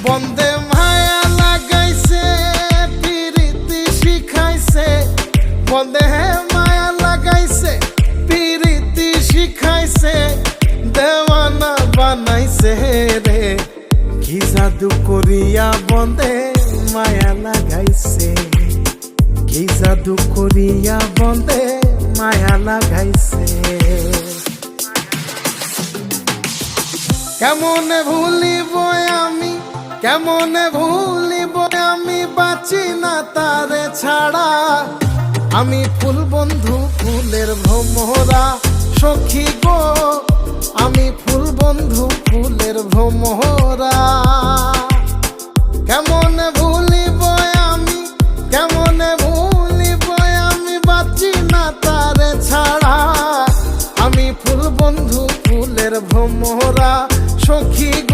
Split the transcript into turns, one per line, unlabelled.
বন্দে মায়া লাগাইছে পিরিতি শিখাইছে, বন্দে মায়া লাগাইছে পিরিতি শিখাইছে, দেওয়ানা বানাইছে রে। কি জাদু করিয়া বন্দে মায়া লাগাইছে, কি জাদু করিয়া বন্দে মায়া লাগাইছে। কেমনে ভুলিব আমি, কেমনে ভুলিব আমি, বাঁচি না তারে ছাড়া। আমি ফুল বন্ধু ফুলের ভ্রমরা, সখী গো আমি ফুল বন্ধু ফুলের ভ্রমরা।